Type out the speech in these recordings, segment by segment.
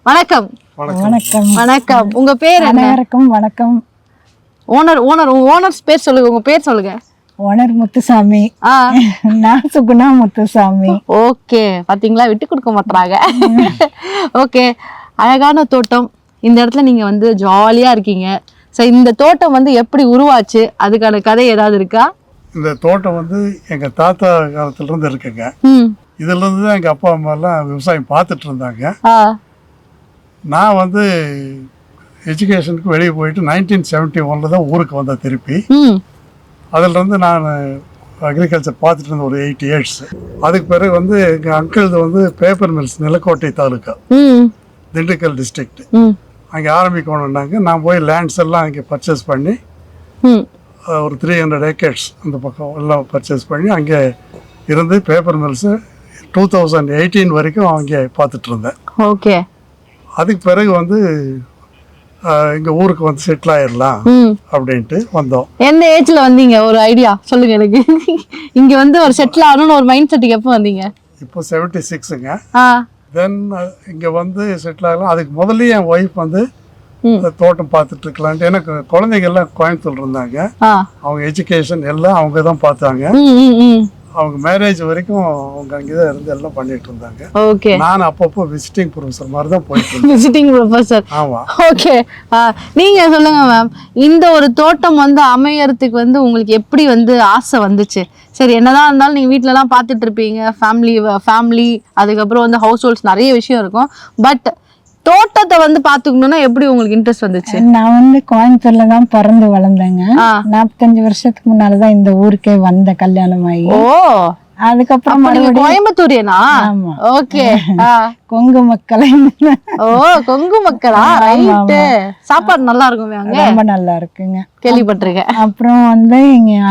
வணக்கம். வணக்கம். வணக்கம். உங்க பேர் என்ன? அனைவருக்கும் வணக்கம். ஓனர்ஸ் பேர் சொல்லுங்க. உங்க பேர் சொல்லுங்க. ஓனர் முத்துசாமி. நான் சுகுணா முத்துசாமி. ஓகே, பாத்தீங்களா, விட்டு கொடுக்க மாட்டாங்க. ஓகே, அழகான தோட்டம். இந்த இடத்துல நீங்க வந்து ஜாலியா இருக்கீங்க. சரி, இந்த தோட்டம் வந்து எப்படி உருவாச்சு, அதுக்கான கதை ஏதாவது இருக்கா? இந்த தோட்டம் வந்து எங்கள் தாத்தா காலத்துலேருந்து இருக்குங்க. இதுலேருந்து தான் எங்கள் அப்பா அம்மாலாம் விவசாயம் பார்த்துட்டு இருந்தாங்க. நான் வந்து எஜுகேஷனுக்கு வெளியே போயிட்டு 1971 தான் ஊருக்கு வந்தேன் திருப்பி. அதிலிருந்து நான் அக்ரிகல்ச்சர் பார்த்துட்டு இருந்தேன் ஒரு 8 years. அதுக்கு பிறகு வந்து எங்கள் அங்கிள் வந்து paper mills, Nilakottai taluka, Dindigul district, அங்கே ஆரம்பிக்கணுன்னாங்க. நான் போய் லேண்ட்ஸ் எல்லாம் அங்கே பர்ச்சேஸ் பண்ணி ஒரு 300 acres அந்த பக்கம் எல்லாம் பர்ச்சேஸ் பண்ணி அங்கே இருந்து பேப்பர் மில்ஸு 2018 வரைக்கும் அங்கே பார்த்துட்டு இருந்தேன். ஓகே. அதுக்கு பிறகு வந்து எங்கள் ஊருக்கு வந்து செட்டில் ஆயிடலாம் அப்படின்ட்டு வந்தோம். எந்த ஏஜ்ல வந்தீங்க? ஒரு ஐடியா சொல்லுங்க எனக்கு. இங்க வந்து ஒரு செட்டில் ஆகணும்னு ஒரு மைண்ட் செட்டுக்கு எப்போ வந்தீங்க? இப்போ 76ங்க. தென் இங்கே வந்து செட்டில் ஆகலாம். அதுக்கு முதல்ல என் ஒய்ஃப் வந்து தோட்டம் பார்த்துட்டு இருக்கலான்ட்டு, எனக்கு குழந்தைங்க எல்லாம் கோயம்புத்தூர் இருந்தாங்க. அவங்க எஜுகேஷன் எல்லாம் அவங்க தான் பார்த்தாங்க. அவங்க மேரேஜ் வரைக்கும் அவங்க அங்கே தான் இருந்து எல்லாம் பண்ணிட்டு இருந்தாங்க. ஓகே. நான் அப்பப்போ விசிட்டிங் ப்ரொஃபஸர் மாதிரி தான் போயிட்டு இருந்தேன். Visiting professor. ஆமா. ஓகே. நீங்க சொல்லுங்க மேம், இந்த ஒரு தோட்டம் வந்து அமையறதுக்கு வந்து உங்களுக்கு எப்படி வந்து ஆசை வந்துச்சு? சரி, என்னதான் இருந்தாலும் நீங்க வீட்டுல எல்லாம் பார்த்துட்டு இருப்பீங்க, ஃபேமிலி அதுக்கப்புறம் வந்து ஹவுஸ் ஹோல்ட்ஸ் நிறைய விஷயம் இருக்கும். பட் தோட்டத்தை வந்து பாத்துக்கணும்னா எப்படி உங்களுக்கு இன்ட்ரெஸ்ட் வந்துச்சு? நான் வந்து கோயம்புத்தூர்ல தான் பிறந்து வளர்ந்தேங்க. 45 வருஷத்துக்கு முன்னாலதான் இந்த ஊருக்கே வந்த கல்யாணம் ஆகி. ஓ, அதுக்கப்புறம் கோயம்புத்தூரியனா? ஓகே. கொங்கு மக்களை. ஓ, கொங்கு மக்களா? ரைட். சாப்பாடு நல்லா இருக்கும், ரொம்ப நல்லா இருக்குங்க, கேள்விப்பட்டிருக்கேன். அப்புறம் வந்து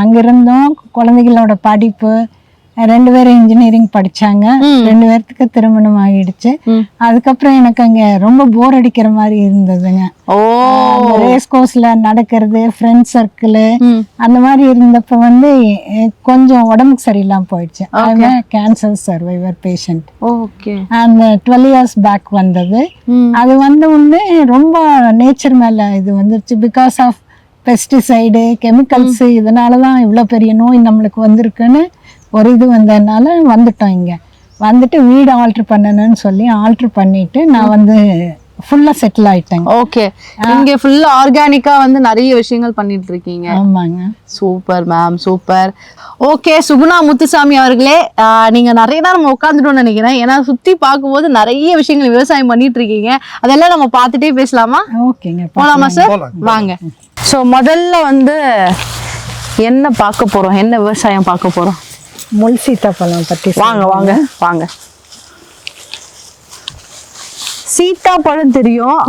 அங்க இருந்தோம். குழந்தைகளோட படிப்பு, 2 பேரும் இன்ஜினியரிங் படிச்சாங்க. 2 பேர்த்துக்கு திருமணம் ஆகிடுச்சு. அதுக்கப்புறம் எனக்கு அங்க ரொம்ப போர் அடிக்கிற மாதிரி இருந்ததுங்க. ரேஸ் கோர்ஸ்ல நடக்கிறது, ஃப்ரெண்ட் சர்க்கிள் அந்த மாதிரி இருந்தப்ப வந்து கொஞ்சம் உடம்புக்கு சரியில்லாம போயிடுச்சு. Cancer survivor patient. அந்த 12 years பேக் வந்தது. அது வந்த உடனே ரொம்ப நேச்சர் மேல இது வந்துருச்சு. பிகாஸ் ஆஃப் பெஸ்டிசைடு, கெமிக்கல்ஸ், இதனாலதான் இவ்வளவு பெரிய நோய் நம்மளுக்கு வந்திருக்குன்னு ஒரு இது வந்ததுனால வந்துட்டோம். இங்க வந்துட்டு வீடு ஆல்டர் பண்ணணும்னு சொல்லி ஆல்டர் பண்ணிட்டு நான் வந்து ஃபுல்லா செட்டில் ஆயிட்டேங்க. ஓகே. இங்க ஃபுல்லா ஆர்கானிக்கா வந்து நிறைய விஷயங்கள் பண்ணிட்டு இருக்கீங்க. ஆமாங்க. Super ma'am, super. Okay, Suguna Muthusamy அவர்களே, நீங்க நிறைய நேரம் உட்காந்துட்டோம்னு நினைக்கிறேன். ஏன்னா சுத்தி பார்க்கும்போது நிறைய விஷயங்கள் விவசாயம் பண்ணிட்டு இருக்கீங்க. அதெல்லாம் நம்ம பார்த்துட்டே பேசலாமா? ஓகேங்க, போலாமா சார்? வாங்க. ஸோ முதல்ல வந்து என்ன பார்க்க போறோம், என்ன விவசாயம் பார்க்க போறோம்? முள் சீத்தாப்பழம் பத்தி. வாங்க வாங்க வாங்க. சீத்தாப்பழம் தெரியும்,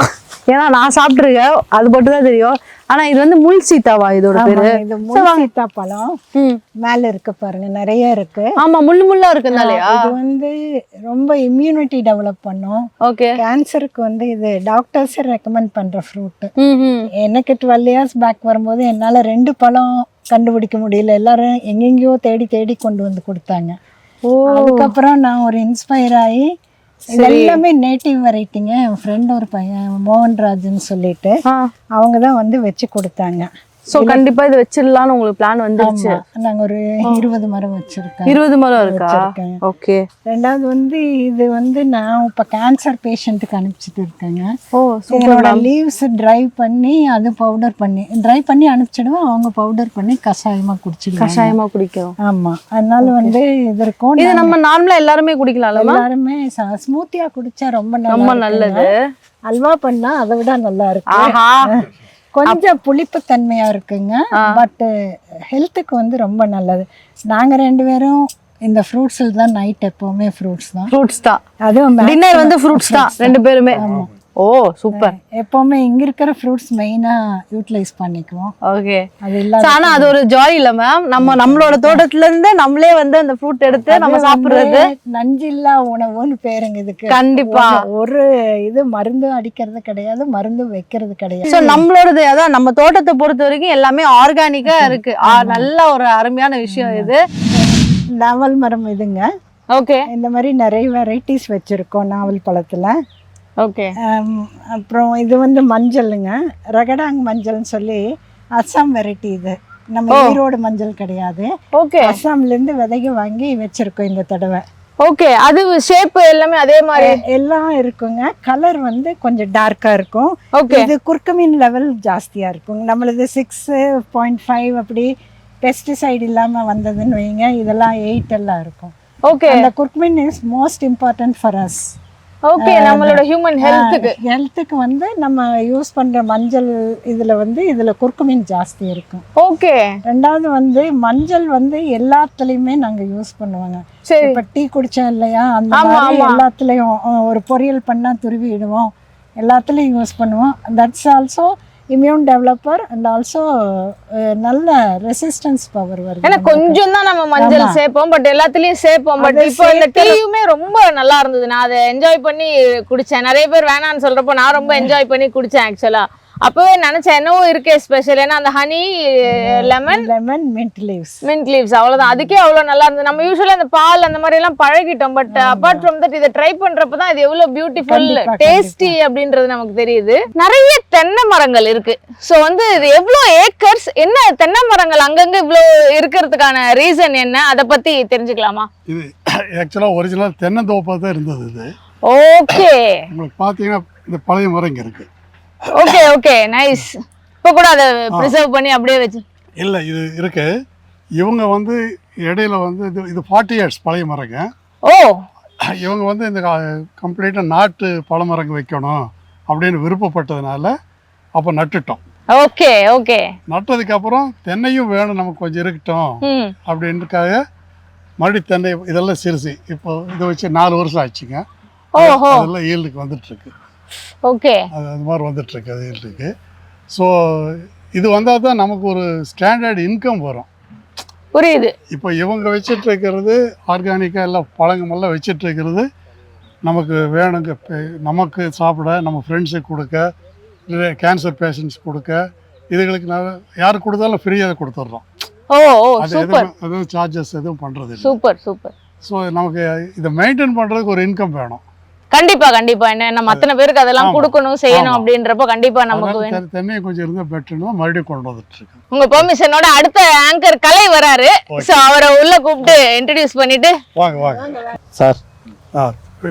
ஏன்னா நான் சாப்பிட்டுருக்கேன், அது மட்டும் தான் தெரியும். ஆனா இது வந்து முள் சீத்தாவா இதோட பேரு? இது முள் சீத்தாப்பழம். மேல இருக்கு பாருங்க, நிறைய இருக்கு. ஆமா, முள்ளா இருக்குனாலயா? இது வந்து ரொம்ப இம்யூனிட்டி டெவலப் பண்ணும். ஓகே. கேன்சருக்கு வந்து இது டாக்டர்ஸ் ரெக்கமெண்ட் பண்ற ஃப்ரூட். எனக்கு 12 years பேக் வரும்போது என்னால 2 பழம் கண்டுபிடிக்க முடியல. எல்லாரும் எங்கெங்கயோ தேடி தேடி கொண்டு வந்து கொடுத்தாங்க. அதுக்கப்புறம் நான் ஒரு இன்ஸ்பயர் ஆகி எல்லாமே நேட்டிவ் வெரைட்டிங்க. என் ஃப்ரெண்ட் ஒரு பையன் மோகன்ராஜ்னு சொல்லிட்டு அவங்க தான் வந்து வச்சு கொடுத்தாங்க. சோ கண்டிப்பா இது வச்சிடலாம்னு உங்களுக்கு பிளான் வந்துருச்சு. நாங்க ஒரு 20 மரம் வச்சிருக்கோம். 20 மரம் இருக்கா? ஓகே. ரெண்டாவது வந்து இது வந்து நான் இப்ப கேன்சர் பேஷண்ட்டுக்கு அனுப்பிச்சிட்டு இருக்கேங்க. ஓ, இதோட லீவ்ஸ் ட்ரை பண்ணி அது பவுடர் பண்ணி அனுப்பிச்சிடுவேன். அவங்க பவுடர் பண்ணி கஷாயமா குடிக்கிறோம். ஆமா, அதனால வந்து இது இருக்கும். இது நம்ம நார்மலா எல்லாருமே குடிக்கலாம். எல்லாருமே ஸ்மூத்தியா குடிச்சா ரொம்ப நல்லது. அல்வா பண்ணா அதை விட நல்லா இருக்கு. கொஞ்சம் புளிப்பு தன்மையா இருக்குங்க, பட் ஹெல்த்துக்கு வந்து ரொம்ப நல்லது. நாங்க 2 பேரும் இந்த ஃப்ரூட்ஸ்ல தான் நைட் எப்பவுமே ஃப்ரூட்ஸ் தான். அதுவும் டின்னர் வந்து ஃப்ரூட்ஸ் தான் 2 பேருமே. ஓ, சூப்பர். எப்பவுமே இங்க இருக்கிற ஃப்ரூட்ஸ் மெயினா யூட்டிலைஸ் பண்ணிக்குவோம். ஓகே. ஆனா அது ஒரு ஜாய் இல்ல மேம், நம்மளோட தோட்டத்துல இருந்து நம்மளே வந்து அந்த ஃப்ரூட் எடுத்து நம்ம சாப்பிடுறது. நஞ்சில்லா உணவுன்னு பேருங்க இதுக்கு. கண்டிப்பா. ஒரு இது மருந்து அடிக்கிறது கிடையாது, மருந்து வைக்கிறது கிடையாது. சோ நம்மளோடது அதான், நம்ம தோட்டத்தை பொறுத்த வரைக்கும் எல்லாமே ஆர்கானிக்கா இருக்கு. நல்ல ஒரு அருமையான விஷயம் இது. நாவல் மரம் இதுங்க. ஓகே. இந்த மாதிரி நிறைய வெரைட்டிஸ் வச்சிருக்கோம் நாவல் பழத்துல. ஓகே. அப்புறம் இது வந்து மஞ்சளுங்க, ரகடாங் மஞ்சள்னு சொல்லி அஸ்ஸாம் வெரைட்டி. இது நம்ம ஈரோடு மஞ்சள் கிடையாது. ஓகே. அஸ்ஸாம்லேருந்து விதைக்கு வாங்கி வச்சுருக்கோம் இந்த தடவை. ஓகே. அது ஷேப் எல்லாமே அதே மாதிரி எல்லாம் இருக்குங்க. கலர் வந்து கொஞ்சம் டார்க்கா இருக்கும். ஓகே. இது குர்குமின் லெவல் ஜாஸ்தியா இருக்கும். நம்மளது 6.5 அப்படி பெஸ்டிசைடு இல்லாம வந்ததுன்னு வைங்க, இதெல்லாம் 8 எல்லாம் இருக்கும். ஓகே. அந்த curcumin is most important for us. Okay. நம்மளோட ஹியூமன் ஹெல்த்துக்கு வந்து நம்ம யூஸ் பண்ற மஞ்சள் இதுல குர்குமின் ஜாஸ்தி இருக்கும். ஓகே. ரெண்டாவது வந்து மஞ்சள் வந்து எல்லாத்துலயுமே நாங்க யூஸ் பண்ணுவாங்க. இப்ப டீ குடிச்சோம் இல்லையா, அந்த மாதிரி எல்லாத்துலயும் ஒரு பொரியல் பண்ணா துருவிடுவோம், எல்லாத்துலயும் யூஸ் பண்ணுவோம். That's also immune developer and also நல்ல ரெசிஸ்டன்ஸ் பவர் வருது. ஏன்னா கொஞ்சம் தான் நம்ம மஞ்சள் சேர்ப்போம், பட் எல்லாத்துலயும் சேர்ப்போம். பட் இப்போ இந்த டீயுமே ரொம்ப நல்லா இருந்தது. நான் அதை என்ஜாய் பண்ணி குடிச்சேன். நிறைய பேர் வேணான்னு சொல்றப்போ நான் ரொம்ப என்ஜாய் பண்ணி குடிச்சேன். ஆக்சுவலா அப்பவே நினைச்சேன் என்னவோ இருக்கே ஸ்பெஷல். ஏன்னா அந்த ஹனி, லெமன், மின்ட் லீவ்ஸ் அவ்வளவுதான். அதுக்கே அவ்வளவு நல்லா இருந்தது. நம்ம யூஸ்வலா அந்த பால் அந்த மாதிரி எல்லாம் பழகிட்டோம். பட் அபார்ட் ஃப்ரம் தட் இதை ட்ரை பண்றப்பதான் இது எவ்வளவு பியூட்டிஃபுல், டேஸ்டி அப்படின்றது நமக்கு தெரியுது. நிறைய தென்னை மரங்கள் இருக்கு. சோ வந்து இது எவ்வளவு ஏக்கர்ஸ், என்ன தென்னை மரங்கள் அங்கங்க இவ்வளவு இருக்கிறதுக்கான ரீசன் என்ன, அதை பத்தி தெரிஞ்சுக்கலாமா? இது ஆக்சுவலா ஒரிஜினல் தென்னந்தோப்பா தான் இருந்தது. இது ஓகே. உங்களுக்கு பாத்தீங்கன்னா இந்த பழைய மரம் இங்க இருக்கு. ஓகே. Okay, nice. இப்போ கூட அதை ப்ரிசர்வ் பண்ணி அப்படியே வச்சு இல்லை இது இருக்கு. இவங்க வந்து இடையில வந்து இது 40 இயர்ஸ் பழைய மரங்க. ஓ. இவங்க வந்து இந்த கம்ப்ளீட்டாக நாட்டு பழமரங்க வைக்கணும் அப்படின்னு விருப்பப்பட்டதுனால அப்போ நட்டுட்டோம். ஓகே. ஓகே. நட்டதுக்கு அப்புறம் தென்னையும் வேணும் நமக்கு கொஞ்சம் இருக்கட்டும் அப்படின்றதுக்காக மறுபடியும் தென்னை இதெல்லாம் சிறுசு இப்போ இதை வச்சு 4 வருஷம் ஆச்சுங்க. அதெல்லாம் ஈல்டுக்கு வந்துட்டு இருக்கு. ஓகே. அது மாதிரி வந்துட்டு இருக்கு. அது ஈல்டுக்கு. ஸோ இது வந்தால் தான் நமக்கு ஒரு ஸ்டாண்டர்ட் இன்கம் வரும். புரியுது. இப்போ இவங்க வச்சிட்டு இருக்கிறது ஆர்கானிக்காக எல்லாம் பழங்கமெல்லாம் வச்சிட்டு இருக்கிறது நமக்கு வேணுங்க, நமக்கு சாப்பிட, நம்ம ஃப்ரெண்ட்ஸுக்கு கொடுக்க, இல்லை கேன்சர் பேஷண்ட்ஸ் கொடுக்க, இதுகளுக்கு நான் யாருக்கு கொடுத்தாலும் ஃப்ரீயாக கொடுத்துட்றோம். அது எதுவும் சார்ஜஸ் எதுவும் பண்ணுறது இல்லை. Super super. ஸோ நமக்கு இதை மெயின்டைன் பண்ணுறதுக்கு ஒரு இன்கம் வேணும். கண்டிப்பா கண்டிப்பா. என்ன நம்ம அத்தனை பேருக்கு அதெல்லாம் கொடுக்கணும், செய்யணும் அப்படின்றப்ப கண்டிப்பா நமக்கு வேணும். தென்னை கொஞ்சம் இருந்தா பெட்டர்னு மறுபடியும் கொண்டு வந்துட்டு இருக்கேன். உங்க பெர்மிஷனோட அடுத்த ஆங்கர் கலை வராரு. சோ அவரை உள்ள கூப்பிட்டு இன்ட்ரோ듀ஸ் பண்ணிட்டு வாங்க வாங்க சார்.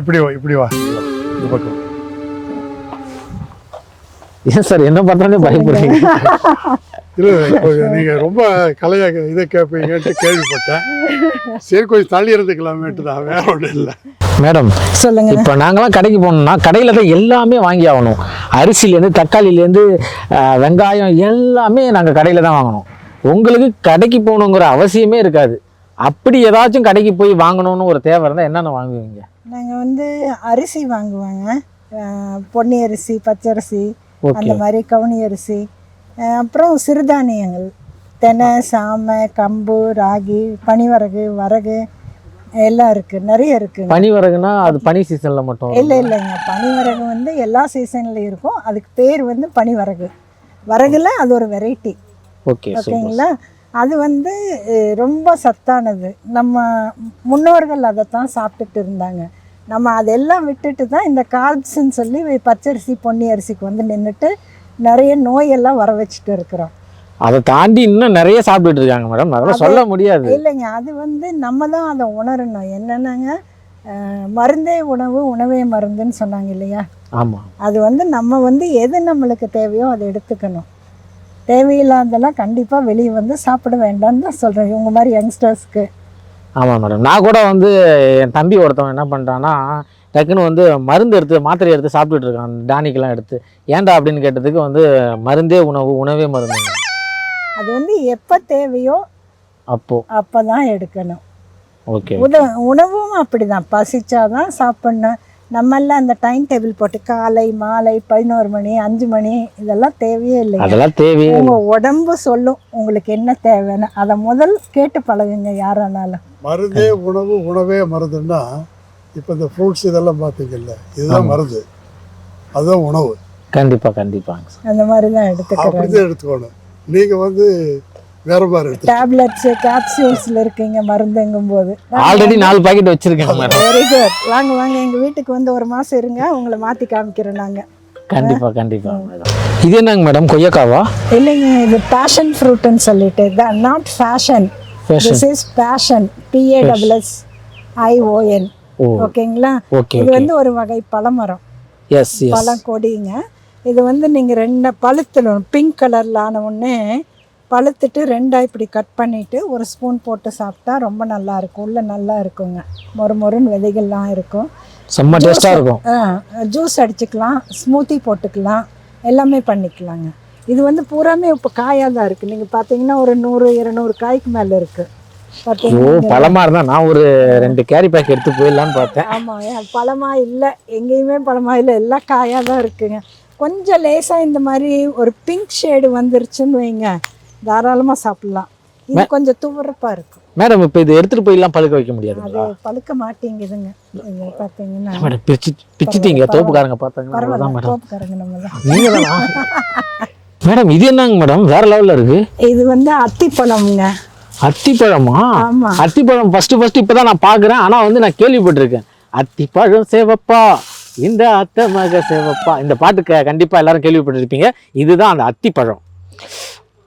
இப்படி வா, இப்படி வா, இந்த பக்கம். ஏன் சார் என்ன பார்த்தாலே பயப்படுறீங்க? இல்லை நீங்க ரொம்ப கலையாக இதை கேட்பீங்கன்ட்டு கேள்விப்பட்டேன். சரி கொஞ்சம் தள்ளி இருந்துக்கலாமேட்டு தான், வேற ஒன்றும் இல்லை. மேடம் சொல்லுங்க. இப்போ நாங்களாம் கடைக்கு போனோம்னா கடையில் தான் எல்லாமே வாங்கி ஆகணும். அரிசிலேருந்து தக்காளிலேருந்து வெங்காயம் எல்லாமே நாங்கள் கடையில் தான் வாங்கணும். உங்களுக்கு கடைக்கு போகணுங்கிற அவசியமே இருக்காது. அப்படி ஏதாச்சும் கடைக்கு போய் வாங்கணும்னு ஒரு தேவை இருந்தால் என்னென்ன வாங்குவீங்க? நாங்கள் வந்து அரிசி வாங்குவாங்க. பொன்னி அரிசி, பச்சரிசி, அந்த மாதிரி கவுனி அரிசி, அப்புறம் சிறுதானியங்கள், தெனை, சாமை, கம்பு, ராகி, பனிவரகு, வரகு எல்லாம் இருக்கு, நிறைய இருக்கு. பனிவரகுனா அது பனி சீசன்ல மட்டும்? இல்லைங்க, பனிவரகு வந்து எல்லா சீசன்லயும் இருக்கும். அதுக்கு பேர் வந்து பனிவரகு. வரகுல அது ஒரு வெரைட்டி. ஓகேங்களா? அது வந்து ரொம்ப சத்தானது. நம்ம முன்னோர்கள் அதைத்தான் சாப்பிட்டுட்டு இருந்தாங்க. நம்ம அதெல்லாம் விட்டுட்டு தான் இந்த கார்ப்ஸ்ன்னு சொல்லி பச்சரிசி, பொன்னி அரிசிக்கு வந்து நின்றுட்டு நிறைய நோயெல்லாம் வர வச்சுட்டு இருக்கிறோம். அதை தாண்டி இன்னும் நிறைய சாப்பிட்டுட்டு இருக்காங்க மேடம். அதெல்லாம் சொல்ல முடியாது. இல்லைங்க, அது வந்து நம்ம தான் அதை உணரணும். என்னென்னாங்க, மருந்தே உணவு, உணவே மருந்துன்னு சொன்னாங்க இல்லையா? ஆமாம். அது வந்து நம்ம வந்து எது நம்மளுக்கு தேவையோ அதை எடுத்துக்கணும். தேவையில்லாதெல்லாம் கண்டிப்பாக வெளியே வந்து சாப்பிட வேண்டாம்னு தான் சொல்கிறேன் இவங்க மாதிரி யங்ஸ்டர்ஸ்க்கு. ஆமாம் மேடம். நான் கூட வந்து என் தம்பி ஒருத்தவன் என்ன பண்ணுறான்னா, டக்குன்னு வந்து மருந்து எடுத்து மாத்திரை எடுத்து சாப்பிட்டுட்டு இருக்கான், டானிக்கெல்லாம் எடுத்து. ஏன்டா அப்படின்னு கேட்டதுக்கு வந்து மருந்தே உணவு, உணவே மருந்து. அது வந்து எப்போ தேவையோ அப்போ தான் எடுக்கணும். ஓகே. உணவும் அப்படிதான், பசிச்சாதான் சாப்பிடணும். நம்மெல்லாம் அந்த டைம் டேபிள் போட்டு காலை மாலை 11 மணி 5 மணி இதெல்லாம் தேவையே இல்லை. அதெல்லாம் தேவையே. உங்கள் உடம்பு சொல்லும் உங்களுக்கு என்ன தேவைன்னு. அதை முதல் கேட்டு பழகுங்க யாரானாலும். மருந்தே உணவு, உணவே மருந்துன்னா இப்போ இந்த ஃப்ரூட்ஸ் இதெல்லாம் பார்த்தீங்கல்ல, இதுதான் மருந்து, அதுதான் உணவு. கண்டிப்பாக கண்டிப்பாக அந்த மாதிரி தான் எடுத்துக்கிறோம். எடுத்துக்கணும். நீங்கள் வந்து வேற மாதிரி எடுத்து டேப்லெட்ஸ் கேப்சூல்ஸ்ல இருக்குங்க மருந்துங்கும் போது. ஆல்ரெடி 4 பாக்கெட் வச்சிருக்கேன் மேடம். Very good. வாங்க வாங்க எங்க வீட்டுக்கு வந்து 1 மாசம் இருங்க, உங்களை மாத்தி காமிக்கிறோம் நாங்க. கண்டிப்பா கண்டிப்பா. இது என்னங்க மேடம், கொய்யாக்காவா? இல்லைங்க, இது பேஷன் ஃப்ரூட்னு சொல்லிட்டு, not fashion, this is passion, PASSION. ஓகேங்களா? இது வந்து ஒரு வகை பழமரம். S S. பழம் கொடிங்க. இது வந்து நீங்க 2 பழுத்துடும், பிங்க் கலர்ல ஆன உடனே பழுத்துட்டு 2 இப்படி கட் பண்ணிட்டு 1 ஸ்பூன் போட்டு சாப்பிட்டா ரொம்ப நல்லா இருக்கும். உள்ள நல்லா இருக்குங்க, மொறுமொறுன்னு விதைகள்லாம் இருக்கும். செம்ம டேஸ்டா இருக்கும். ஜூஸ் அடிச்சுக்கலாம், ஸ்மூத்தி போட்டுக்கலாம், எல்லாமே பண்ணிக்கலாங்க. இது வந்து பூராமே இப்போ காயாக தான் இருக்குது. நீங்கள் பார்த்தீங்கன்னா ஒரு 100-200 காய்க்கு மேலே இருக்குது. பார்த்தீங்கன்னா பழமா இருந்தா நான் ஒரு 2 கேரி பேக் எடுத்து போயிடலான்னு பார்த்தேன். ஆமாம், பழமா இல்லை, எங்கேயுமே பழமா இல்லை, எல்லாம் காயாக தான் இருக்குங்க. கொஞ்சம் லேசாக இந்த மாதிரி ஒரு பிங்க் ஷேடு வந்துருச்சுன்னு வைங்க, தாராளமாக சாப்பிட்லாம். இது கொஞ்சம் துவரப்பாக இருக்கும். மேடம் இப்போ இது எடுத்துட்டு போயிடலாம், பழுக்க வைக்க முடியாது. அது பழுக்க மாட்டேங்குதுங்க. இது பார்த்தீங்கன்னா மேடம் பிச்சிட்டீங்க, தோப்புக்காரங்க பார்த்தாங்க. பரவாயில்ல, தோப்புக்காரங்க நம்ம தான். நீங்க தானா மேடம்? இது என்னங்க மேடம், வேற லெவல்ல இருக்கு. இது வந்து அத்திப்பழம்ங்க. அத்திப்பழமா? ஆமா. அத்திப்பழம் ஃபர்ஸ்ட் இப்பதான் நான் பாக்குறேன். ஆனா வந்து நான் கேள்விப்பட்டிருக்கேன். அத்திப்பழம் சேவப்பா இந்த அத்தை மக சேவப்பா, இந்த பாட்டுக்கு கண்டிப்பா எல்லாரும் கேள்விப்பட்டிருப்பீங்க. இதுதான் அந்த அத்திப்பழம்.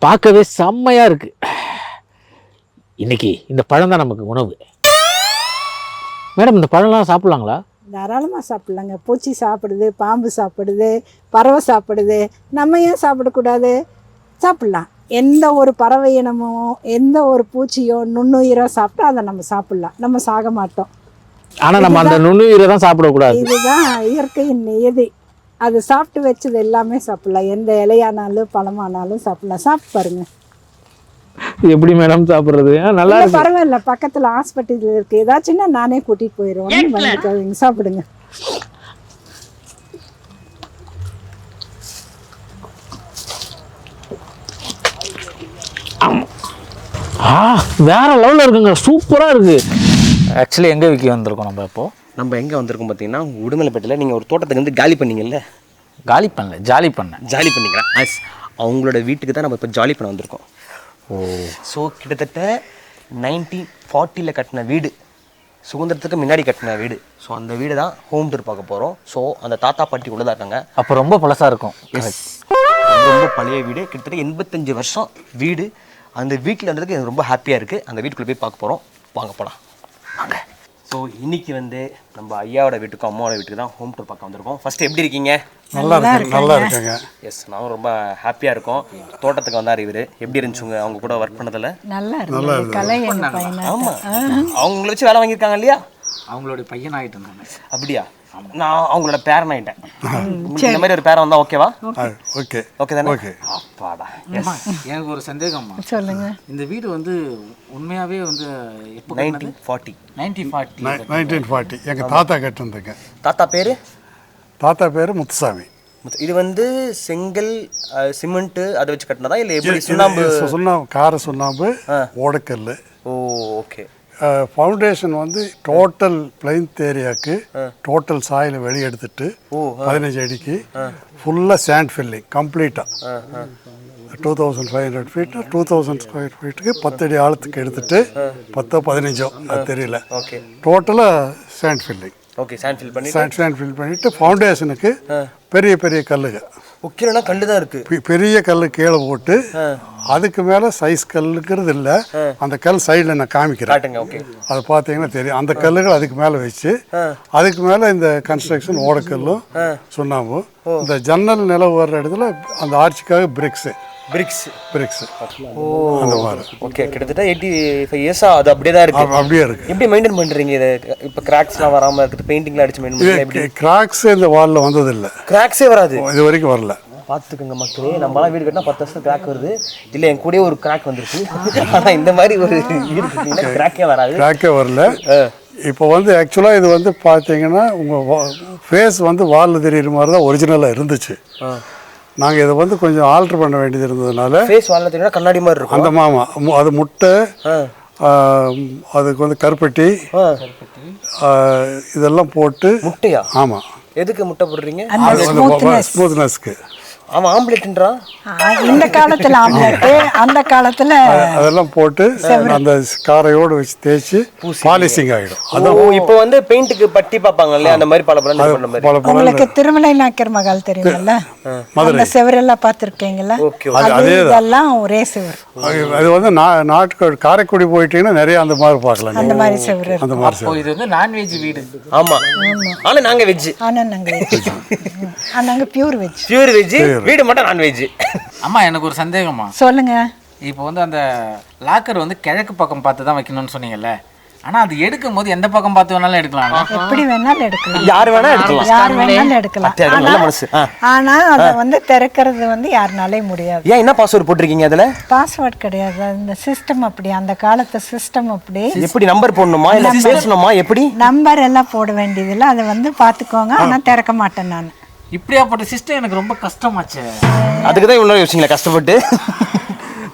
பார்க்கவே செம்மையா இருக்கு. இன்னைக்கு இந்த பழம் தான் நமக்கு உணவு. மேடம் இந்த பழம்லாம் சாப்பிடலாங்களா? தாராளமாக சாப்பிட்லாங்க. பூச்சி சாப்பிடுது, பாம்பு சாப்பிடுது, பறவை சாப்பிடுது, நம்ம ஏன் சாப்பிடக்கூடாது? சாப்பிட்லாம். எந்த ஒரு பறவை இனமோ எந்த ஒரு பூச்சியோ நுண்ணுயிரோ சாப்பிட்டா அதை நம்ம சாப்பிட்லாம், நம்ம சாக மாட்டோம். ஆனா நம்ம அந்த நுண்ணுயிரை தான் சாப்பிடக்கூடாது. இதுதான் இயற்கையின் நியதி. அது சாப்பிட்டு வச்சது எல்லாமே சாப்பிட்லாம். எந்த இலையானாலும் பழமானாலும் சாப்பிட்லாம். சாப்பிட்டு பாருங்க. எப்படி மேடம் சாப்பிடுறது? நல்லா இருக்கு. பரவாயில்ல, பக்கத்துல ஹாஸ்பிட்டல் இருக்கு, ஏதாச்சுன்னா நானே கூட்டிட்டு போயிடுவேன். வந்துக்காதீங்க, சாப்பிடுங்க. வேற லெவல்ல இருக்குங்க, சூப்பரா இருக்கு. ஆக்சுவலி எங்க விக்கி வந்திருக்கோம் நம்ம எங்கே வந்திருக்கோம் பார்த்தீங்கன்னா, உடுமலைப்பேட்டையில் நீங்கள் ஒரு தோட்டத்துக்கு வந்து காலி பண்ணீங்கல்ல. காலி பண்ணல, ஜாலி பண்ணேன். ஜாலி பண்ணிங்களா? அவங்களோட வீட்டுக்கு தான் நம்ம இப்போ ஜாலி பண்ண வந்திருக்கோம். ஸோ கிட்டத்தட்ட 1940 கட்டின வீடு, சுதந்திரத்துக்கு முன்னாடி கட்டின வீடு. ஸோ அந்த வீடு தான் ஹோம் டூர் பார்க்க போகிறோம். ஸோ அந்த தாத்தா பாட்டி உள்ளதாக இருக்காங்க. அப்போ ரொம்ப பழசா இருக்கும். ரொம்ப பழைய வீடு, கிட்டத்தட்ட 85 வருஷம் வீடு. அந்த வீட்டில் வந்ததுக்கு எனக்கு ரொம்ப ஹாப்பியாக இருக்குது. அந்த வீட்டுக்குள்ளே போய் பார்க்க போகிறோம், வாங்க போகலாம். வாங்க. ஸோ இன்னைக்கு வந்து நம்ம ஐயாவோட வீட்டுக்கும் அம்மாவோட வீட்டுக்கு தான் ஹோம் டூர் பார்க்க வந்திருக்கோம். ஃபர்ஸ்ட் எப்படி இருக்கீங்க? நல்லா இருக்குங்க. எஸ், நானும் ரொம்ப ஹாப்பியாக இருக்கோம். தோட்டத்துக்கு வந்தார் இவர். எப்படி இருந்துச்சுங்க அவங்க கூட ஒர்க் பண்ணதில்? நல்லா இருக்கு. கலை எங்க பையனா? ஆமாம், அவங்கள வச்சு வேலை வாங்கியிருக்காங்க இல்லையா? அவங்களுடைய பையன் ஆகிட்டு இருந்தாங்க. அப்படியா? நான் அவங்களோட பேரன் ஆகிட்டேன். இந்த மாதிரி ஒரு பேரன் வந்தால் ஓகேவா? ஓகே ஓகே தானே? ஓகே. அப்பாடா. எனக்கு ஒரு சந்தேகம்மா. சொல்லுங்க. இந்த வீடு வந்து உண்மையாவே வந்து எப்போ 1940. 1940 எங்கள் தாத்தா கட்டிருந்தேங்க. தாத்தா பேர்? தாத்தா பேர் முத்துசாமி. இது வந்து செங்கல் சிமெண்ட் அதை வச்சு கட்டினதா இல்லை எப்படி? சுண்ணாம்பு? கார சுண்ணாம்பு, ஓடக்கல். ஓ ஓகே. ஃபவுண்டேஷன் வந்து டோட்டல் பிளைன்த் ஏரியாவுக்கு டோட்டல் சாயில் வெளியெடுத்துட்டு 15 அடிக்கு ஃபுல்லாக சேண்ட் ஃபில்லிங் கம்ப்ளீட்டாக 2500 ஃபீட் 2000 ஸ்கொயர் ஃபீட்டுக்கு 10 அடி ஆழத்துக்கு எடுத்துட்டு 10-15 அது தெரியல, டோட்டலாக sand filling. Okay, sand fill பண்ணி சேண்ட் ஃபில் பண்ணிட்டு ஃபவுண்டேஷனுக்கு பெரிய பெரிய கல்லுங்க, கீழே கல்லு தான் இருக்கு. பெரிய கல் கீழே போட்டு அதுக்கு மேலே சைஸ் கல்லுங்கிறது இல்லை, அந்த கல் சைடில் நான் காமிக்கிறேன், அதை பார்த்தீங்கன்னா தெரியும். அந்த கல்லுகள் அதுக்கு மேலே வச்சு அதுக்கு மேலே இந்த கன்ஸ்ட்ரக்ஷன் ஓடக்கல்லும் சுண்ணாம்பும், இந்த ஜன்னல் நிலவு வர்ற இடத்துல அந்த ஆர்ச்சிக்காக பிரிக்ஸ். ஓ அந்த மாதிரி. ஓகே, கிட்டத்தட்ட 85 இயர்ஸா அது அப்படியே தான் இருக்கு. அப்படியே இருக்கு. எப்படி மெயின்டைன் பண்றீங்க இதை? இப்போ கிராக்ஸ்லாம் வராம இருக்குது, பெயிண்டிங்லாம் அடிச்சு மெயின்டைன் பண்ணி. கிராக்ஸ் இந்த வால்ல வந்தது இல்லை, கிராக்ஸே வராது இது வரைக்கும் வரல. பார்த்துக்கோங்க மக்களே, நம்மளாம் வீடு கட்டினா 10 வருஷம் கிராக் வருது. இல்லை என் கூடயே ஒரு கிராக் வந்துருக்கு. ஆனால் இந்த மாதிரி ஒரு வீடு கட்டிங்கன்னா கிராக்கே வராது. கிராக்கே வரல. இப்போ வந்து ஆக்சுவலாக இது வந்து பார்த்தீங்கன்னா உங்கள் ஃபேஸ் வந்து வாலில் தெரியுற மாதிரி தான் ஒரிஜினலாக இருந்துச்சு. நாங்கள் இதை வந்து கொஞ்சம் ஆல்ட்ரு பண்ண வேண்டியது இருந்ததுனால ஃபேஸ் வாலில் தெரியும்னா கண்ணாடி மாதிரி இருக்கும். அந்த மாமா அது முட்டை, அதுக்கு வந்து கருப்பட்டி இதெல்லாம் போட்டு. முட்டையா? ஆமாம். எதுக்கு முட்டை போடுறீங்க? ஸ்மூத்னஸ்க்கு. அவன் ஆம்பளேட்ன்றான். இந்த காலத்துல ஆம்லெட், அந்த காலத்துல அதெல்லாம் போட்டு அந்த காரையோடு வச்சு தேய்ச்சி பாலிசிங் ஆகிடும். அது இப்போ வந்து பெயிண்ட்டுக்கு பட்டி பார்ப்பாங்க இல்லையா, அந்த மாதிரி பல பல பண்ண மாதிரி. உங்களுக்கு திருமலை நாயக்கர் மகால் தெரியுமில்ல, அந்த செவரெல்லாம் பார்த்துருக்கீங்களா? அதெல்லாம் ஒரே செவர். அது வந்து நாட்டு காரைக்குடி போயிட்டீங்கன்னா நிறைய அந்த மாதிரி பார்க்கலாம். அந்த மாதிரி செவர் அந்த மாதிரி அப்போ இது வந்து நான்வெஜ் வீடு. ஆமா, ஆனா நாங்க வெஜ். ஆனா நாங்க பியூர் வெஜ். பியூர் வெஜ், வீடு மட்டும் நான்வெஜ். அம்மா எனக்கு ஒரு சந்தேகம்மா. சொல்லுங்க. இப்போ வந்து அந்த லாக்கர் வந்து கிழக்கு பக்கம் பார்த்து தான் வைக்கணும்னு சொன்னீங்கல்ல, ஆனா அது எடுக்கும் போது எந்த பக்கம் பார்த்து வேணாலும் எடுக்கலாம். எப்படி வேணாலும் எடுக்கலாம், யார் வேணா எடுக்கலாம், யார் வேணாலும் எடுக்கலாம். நல்ல மனசு. ஆனா அதை வந்து திறக்கிறது வந்து யாருனாலே முடியாது. ஏன் என்ன பாஸ்வேர்ட் போட்டிருக்கீங்க அதுல? பாஸ்வேர்ட் கிடையாது, அந்த சிஸ்டம் அப்படி, அந்த காலத்து சிஸ்டம் அப்படி. எப்படி நம்பர் போடணுமா இல்ல பேசணுமா எப்படி? நம்பர் எல்லாம் போட வேண்டியதில்லை, அதை வந்து பார்த்துக்கோங்க. ஆனால் திறக்க மாட்டேன் நான். இப்படியாப்பட்ட சிஸ்டம் எனக்கு ரொம்ப கஷ்டமாச்சு. அதுக்கு தான் இவ்வளோ யோசிங்களா கஷ்டப்பட்டு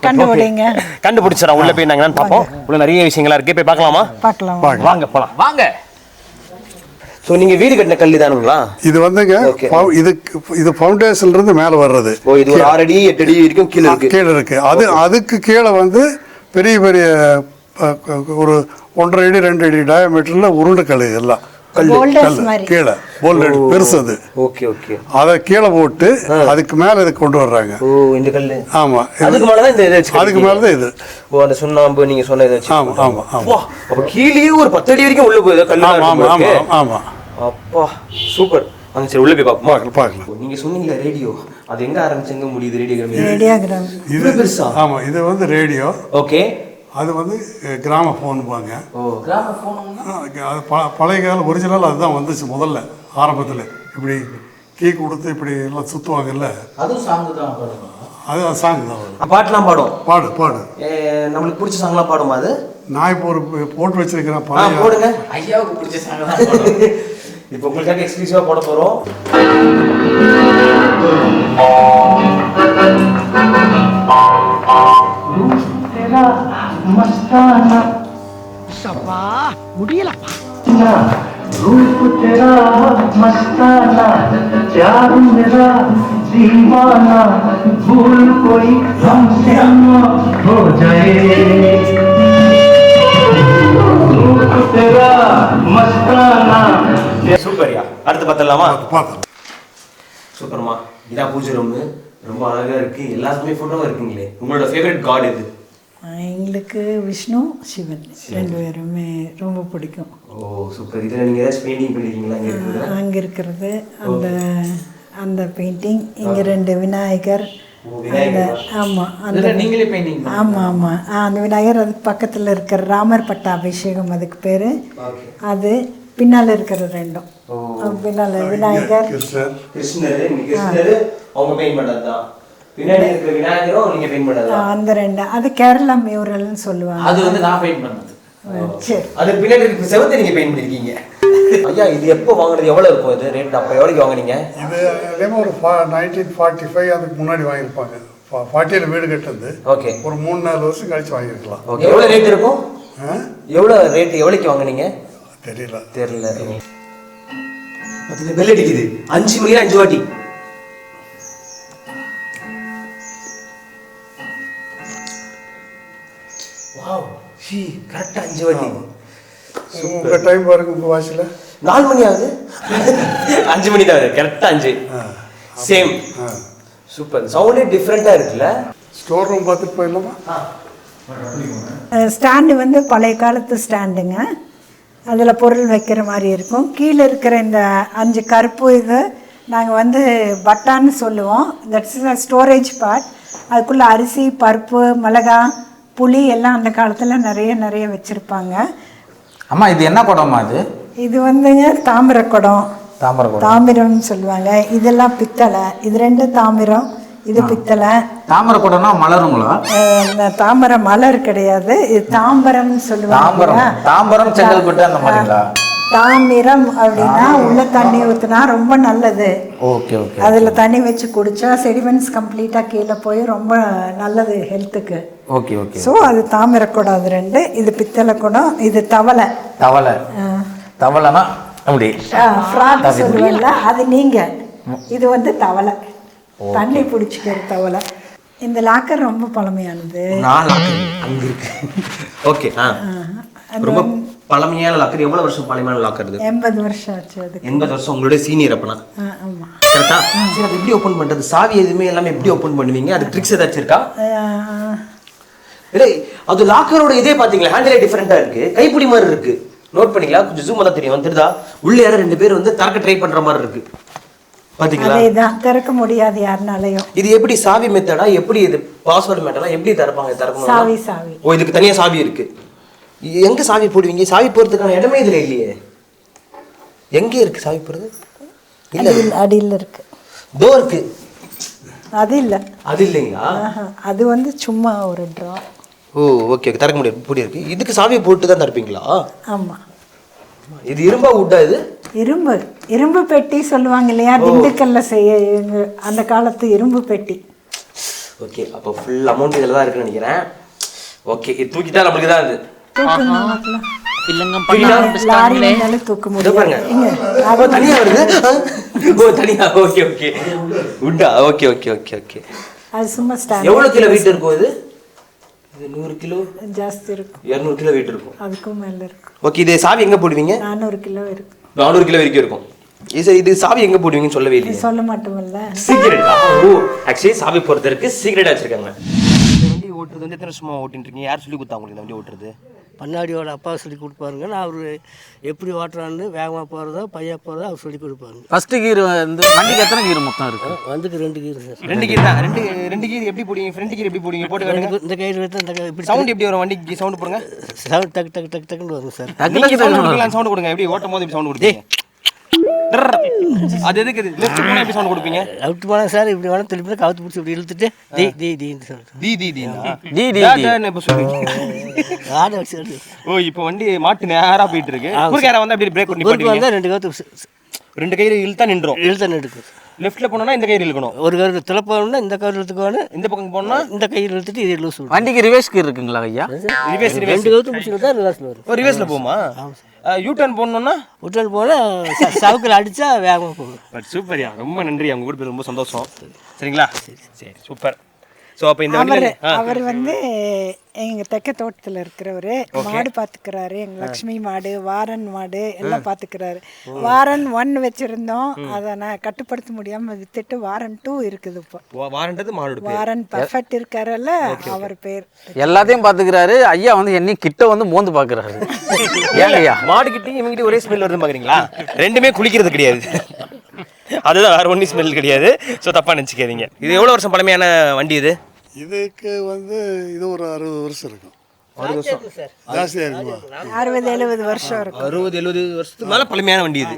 கண்டுபிடிங்க. கண்டுபிடிச்சிடறோம். உள்ள போய் நாங்கள் பார்ப்போம். உள்ள நிறைய விஷயங்களா இருக்கு, போய் பார்க்கலாமா? பார்க்கலாம், வாங்க போலாம். வாங்க. ஸோ நீங்க வீடு கட்டின கல்லு தானுங்களா? இது வந்துங்க இது ஃபவுண்டேஷன்ல இருந்து மேலே வர்றது. ஓ, இது ஒரு 6 அடி 8 அடி வரைக்கும் கீழே இருக்கு. அதுக்கு கீழே வந்து பெரிய பெரிய ஒரு 1.5 அடி 2 அடி டயாமீட்டர்ல உருண்டை கல் எல்லாம் கீழே போல்டர் பெருசு. அது அதை கீழே போட்டு அதுக்கு மேல இதை கொண்டு வர்றாங்க. இந்த கல்லு. ஆமா, அதுக்கு மேலதான் இந்த அதுக்கு மேலதான் இது. ஓ, அந்த சுண்ணாம்பு நீங்க சொன்னது. ஆமா ஆமா ஆமா. அப்ப கீழே ஒரு 10 அடி வரைக்கும் உள்ள போகுது கல்லு. ஆமா ஆமா ஆமா. அப்பா சூப்பர். அங்க சரி உள்ள போய் பார்க்கலாம். நீங்க சொன்னீங்க ரேடியோ, அது எங்க ஆரம்பிச்சு எங்க முடியுது? ரேடியோகிராம். இது பெருசா? ஆமா, இது வந்து ரேடியோ. ஓகே. அது வந்து கிராமஃபோன் பாங்க. அது பழைய கால ஒரிஜினல் அதுதான் வந்துச்சு முதல்ல ஆரம்பத்தில். இப்படி கீ கொடுத்து இப்படி எல்லாம் சுற்றுவாங்கல்ல, அது சாங் தான். பாட்டுலாம் பாடு நம்மளுக்கு பிடிச்ச சாங்லாம் பாடுமா அது? நான் இப்போ ஒரு போட்டு வச்சிருக்கிறேன். போடுங்க. ஐயாவுக்கு பிடிச்ச சாங் தான். இப்போ உங்களுக்காக எக்ஸ்க்ளூசிவா போட போறோம். मस्ताना सबा முடியலப்பா रूप तेरा मस्ताना प्यार मेरा दीवाना भूल कोई हमसे न हो जाए रूप तेरा मस्ताना. சூப்பர்யா. அடுத்து பார்த்தலாமா? பார்த்தோம். சூப்பர்மா. இதான் பூஜை ரூம். ரொம்ப அழகா இருக்கு. எல்லாத்துமே போட்டோவும் இருக்குங்களே. உங்களோட ஃபேவரட் காட் எது? எங்களுக்கு விஷ்ணு, சிவன் 2 பேருமே ரொம்ப பிடிக்கும். ஓ சூப்பர். இதில் நீங்கள் ஏதாச்சும் பெயிண்டிங் பண்ணிருக்கீங்களா? அங்கே இருக்கிறது அந்த பெயிண்டிங். இங்கே 2 விநாயகர். ஆமாம், அந்த நீங்களே பெயிண்டிங். ஆமாம் ஆமாம், அந்த விநாயகர். அதுக்கு பக்கத்தில் இருக்கிற ராமர் பட்டாபிஷேகம் அதுக்கு பேர். அது பின்னால் இருக்கிற 2ம் பின்னால் விநாயகர் கிருஷ்ணர் அவங்க பெயிண்ட் பண்ணதுதான். பின்னாடி இருக்கிற விநாயகரும் நீங்க பெயிண்ட் பண்ணதா? அந்த 2 அது கேரளா மியூரல்னு சொல்லுவாங்க. அது வந்து நான் பெயிண்ட் பண்ணது. சரி, அது பின்னாடி இருக்கிற செவத்தை நீங்க பெயிண்ட் பண்ணிருக்கீங்க. ஐயா இது எப்போ வாங்குனது? எவ்வளவு இருக்கும் இது ரேட்? அப்ப எவ்வளவுக்கு வாங்குனீங்க? இது எல்லாமே ஒரு 1945 அதுக்கு முன்னாடி வாங்கியிருப்பாங்க. 40ல வீடு கட்டுறது. ஓகே. ஒரு 3-4 வருஷம் கழிச்சு வாங்கியிருக்கலாம். ஓகே. எவ்வளவு ரேட் இருக்கும்? எவ்வளவு ரேட்? எவ்வளவுக்கு வாங்குனீங்க? தெரியல. அதுல பெல் அடிக்குது. 5 மணிக்கு 5 வாட்டி. வாவ், ஷீ கரெக்ட்டா 5 வாட்டி. உங்க டைம் பாருங்க, உங்க வாட்ச்ல 4 மணி ஆகுது. 5 மணி தான் கரெக்ட்டா 5. சேம். சூப்பர். சவுண்டே டிஃபரெண்டா இருக்குல்ல. ஸ்டோர் ரூம் பார்த்துட்டு போயிடலாமா? ஸ்டாண்டு வந்து பழைய காலத்து ஸ்டாண்டுங்க. அதில் பொருள் வைக்கிற மாதிரி இருக்கும். கீழே இருக்கிற இந்த 5 கருப்பு இது நாங்கள் வந்து பட்டான்னு சொல்லுவோம். That's storage part. அதுக்குள்ளே அரிசி, பருப்பு, மிளகா, புளி எல்லாம் அந்த காலத்தில் நிறைய வச்சுருப்பாங்க. அம்மா இது என்ன குடம்மா? இது வந்துங்க தாமிர குடம். தாமிரம்னு சொல்லுவாங்க. இதெல்லாம் பித்தளை. இது 2 தாமிரம், இது பித்தளை. தாமரை குடம்னா மலருங்களா? தாமரை மலர் கிடையாது, இது தாம்பரம்னு சொல்லுவாங்க. தாம்பரம் செங்கல்பட்டு அந்த மாதிரிங்களா? தாமிரம் அப்படின்னா உள்ள தண்ணி ஊற்றினா ரொம்ப நல்லது. Okay okay. அதில் தண்ணி வச்சு குடித்தா செடிமெண்ட்ஸ் கம்ப்ளீட்டாக கீழே போய் ரொம்ப நல்லது ஹெல்த்துக்கு. Okay okay. ஸோ அது தாமிர குடம். அது 2. இது பித்தளை குடம். இது தவளை. தவளைனா அப்படி ஃப்ராக் சொல்லுவீங்களா, அது நீங்கள். இது வந்து தவளை. தண்ணி பிடிச்சிக்கிற தவளை. இந்த லாக்கர் ரொம்ப பழமையானது. 4 லாக்கர் அங்க இருக்கு. ஓகே. ரொம்ப பழமையான லாக்கர். எவ்வளவு வருஷம் பழமையான லாக்கர் இது? 80 வருஷம் ஆச்சு அது. 80 வருஷம். உங்களுடைய சீனியர் அப்பனா? ஆமா. கரெக்டா? சரி, அது எப்படி ஓபன் பண்றது? சாவி எதுவுமே எல்லாமே எப்படி ஓபன் பண்ணுவீங்க? அது ட்ரிக்ஸ் ஏதாச்சும் இருக்கா? இல்லை, அது லாக்கரோட இதே பாத்தீங்களா, ஹேண்டிலே டிஃபரெண்டா இருக்கு, கைப்பிடி மாதிரி இருக்கு. நோட் பண்ணீங்களா? கொஞ்சம் ஜூம் தான் தெரியும். தெரியுதா? உள்ள யாரோ 2 பேர் வந்து திறக்க ட்ரை பண்ற மாதிரி இருக்கு. பாத்தீங்களா? அதேதான், திறக்க முடியாது யாருனாலையும். இது எப்படி சாவி மெத்தடா? எப்படி இது பாஸ்வேர்ட் மெத்தடா? எப்படி திறக்கணும்? சாவி. ஓ, இதுக்கு தனியா சாவி இருக்கு. எங்க சாவி போடுவீங்க? சாவி போறதுக்கான இடமே இதுல இல்லையே. எங்க இருக்கு சாவி போறது? இல்ல, அடியில் இருக்கு. டோருக்கு அது இல்ல. அது இல்லைங்களா? அது வந்து சும்மா ஒரு ட்ரா. ஓ, ஓகே. திறக்க முடியாது, இப்படி இருக்கு. இதுக்கு சாவியை போட்டு தான் திறப்பீங்களா? ஆமா. இது இரும்பா உட்டா? இது இரும்பு பெட்டி சொல்லுவாங்க இல்லையா, திண்டுக்கல்ல செய்ய அந்த காலத்து இரும்பு பெட்டி. ஓகே, அப்போ ஃபுல் அமௌண்ட் இதில் தான் இருக்குன்னு நினைக்கிறேன். ஓகே, இது தூக்கிட்டா நம்மளுக்கு தான் இது. லாரி வந்தாலும் தூக்க முடியாது. தனியா வருது. ஓ, தனியா. Okay okay. உட்டா? Okay okay okay okay. அது சும்மா ஸ்டாண்ட். எவ்வளோ கிலோ வெயிட் இருக்கும் இது? இது 100 கிலோ ஜாஸ்தி இருக்கும். 200 கிலோ வெயிட் இருக்கும். அதுக்கும் மேல இருக்கும். ஓகே, இது சாவி எங்க போடுவீங்க? 400 கிலோ இருக்கு. 400 கிலோ வரைக்கும் இருக்கும். இது சாவி எங்க போடுவீங்கன்னு சொல்லவே இல்லையே. சொல்ல மாட்டோம்ல. சீக்ரெட். ஓ, ஆக்சுவலி சாவி போறதுக்கு சீக்ரெட்டா வச்சிருக்காங்க. வண்டி ஓட்டுறது வந்து எத்தனை வருஷமா ஓட்டிட்டு இருக்கீங்க? யார் சொல்லி கொடுத்தா உங்களுக்கு வண்டி ஓட்டுறது? பண்ணாடியோட அப்பா சொல்லி கொடுப்பாருங்க. நான் அவர் எப்படி ஓட்டுறான்னு, வேகமாக போகிறதோ பையன் போகிறதோ அவர் சொல்லி கொடுப்பாருங்க. ஃபர்ஸ்ட் கீர் வந்து வண்டிக்கு எத்தனை கீர் மொத்தம் இருக்கு? வந்துக்கு 2 கீர் சார். 2 கீர் தான். ரெண்டு கீர் எப்படி போடுவீங்க? ஃப்ரண்ட் கீர் எப்படி போடுவீங்க? போட்டு காட்டுங்க. இந்த கயிறு எடுத்து இந்த இப்படி சவுண்ட் எப்படி வரும்? வண்டிக்கு சவுண்ட் போடுங்க. சவுண்ட் டக்கு டக்கு டக்கு டக்குன்னு வரும் சார். சவுண்ட் கொடுங்க. எப்படி ஓட்டும் போது இப்படி சவுண்ட் கொடுப்பீங்க? அது எதுக்கு? லெஃப்ட் போனா எப்படி சவுண்ட் கொடுப்பீங்க? அவுட் போனா சார் இப்படி வேணா திருப்பி கவுத்து பிடிச்சி இப்படி இழுத்துட்டு தி தி தி சொல்லுங்க. தி தி தி டி டி இப்ப சொல்றீங்க. ஆட வச்சு. ஓ, இப்போ வண்டி மாட்டு நேரா போயிட்டு இருக்கு. குறுக்க யாரா வந்தா அப்படி பிரேக் பண்ணி வந்தா 2 கவுத்து 2 கயிறு இழுத்தா நின்றோம். இழுத்தா எடுக்கும். லெஃப்ட்ல போனோம்னா இந்த கயிறு இழுக்கணும். ஒரு கயிறு திறப்போம்னா இந்த கயிறு இழுத்துக்கணும். இந்த பக்கம் போனா இந்த கயிறு இழுத்துட்டு இது லூஸ். வண்டிக்கு ரிவர்ஸ் கீர் இருக்குங்களா ஐயா? ரிவர்ஸ் 2 கவுத்து பிடிச்சிருந்தா ரிவர்ஸ்ல வரும். ஒரு ரிவர்ஸ்ல போமா? யூ டர்ன் போடணும்னா உட்டன் போனா சவுக்கில் அடிச்சா வேகமாக போகும். பட் சூப்பர்யா, ரொம்ப நன்றி. அவங்க கூட ரொம்ப சந்தோஷம். சரிங்களா? சரி, சூப்பர். ஸோ அப்போ இந்த அவர் வந்து எங்க தெக்க தோட்டத்தில் இருக்கிறவரு. மாடு பார்த்துக்கிறாரு. எங்க லக்ஷ்மி மாடு, வாரன் மாடு எல்லாம் பார்த்துக்கிறாரு. வாரன் 1 வச்சிருந்தோம். அதை நான் கட்டுப்படுத்த முடியாம வித்துட்டு வாரன் 2 இருக்குது. இப்போ வாரன்றது மாடு. வாரன் பர்ஃபெக்ட் இருக்காருல்ல, அவர் பேர். எல்லாத்தையும் பாத்துக்கிறாரு ஐயா. வந்து என்னையும் கிட்ட வந்து மோந்து பாக்குறாரு. ஏன் ஐயா? மாடு கிட்டே இவங்கிட்ட ஒரே ஸ்மெல் வருதுன்னு பாக்குறீங்களா? ரெண்டுமே குளிக்கிறது கிடையாது. அதுதான், வேற ஒன்றும் ஸ்மெல் கிடையாது. ஸோ தப்பா நினச்சிக்காதீங்க. இது எவ்வளோ வருஷம் பழமையான வண்டி இது? இதுக்கு வந்து இது ஒரு 60 வருஷம் இருக்கும். 60 வருஷம் ஜாஸ்தியாக இருக்குமா? 60-70 வருஷம் இருக்கும். 60-70 வருஷத்துக்கு மேலே பழமையான வண்டி இது.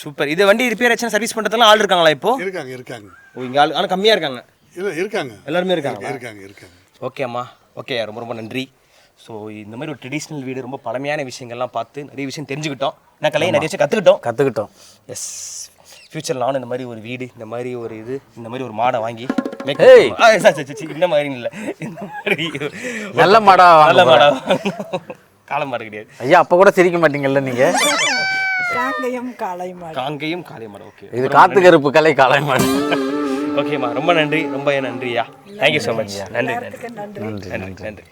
சூப்பர். இது வண்டி ரிப்பேர் ஆச்சுன்னா சர்வீஸ் பண்ணுறதுலாம் ஆள் இருக்காங்களா இப்போ? இருக்காங்க. ஓ, இங்கே ஆள் ஆனால் கம்மியாக இருக்காங்க? இல்லை, இருக்காங்க. எல்லாருமே இருக்காங்க. இருக்காங்க. ஓகே அம்மா. ஓகே, ரொம்ப ரொம்ப நன்றி. ஸோ இந்த மாதிரி ஒரு ட்ரெடிஷ்னல் வீடு, ரொம்ப பழமையான விஷயங்கள்லாம் பார்த்து நிறைய விஷயம் தெரிஞ்சுக்கிட்டோம். நான் கலையை நிறைய விஷயம் கற்றுக்கிட்டோம். எஸ், ஃபியூச்சர் நானும் இந்த மாதிரி ஒரு வீடு, இந்த மாதிரி ஒரு இது, இந்த மாதிரி ஒரு மாடை வாங்கி இந்த மாதிரி இல்லை, இந்த மாதிரி நல்ல மாடா காளை மாடு கிடையாது ஐயா. அப்போ கூட சிரிக்க மாட்டீங்கல்ல நீங்க? காங்கேயம் காளை மாடு. ஓகே, இது காத்து கருப்பு கலை காளை மாடு. ஓகேம்மா, ரொம்ப நன்றி. ரொம்ப நன்றியா. Thank you so much. நன்றி.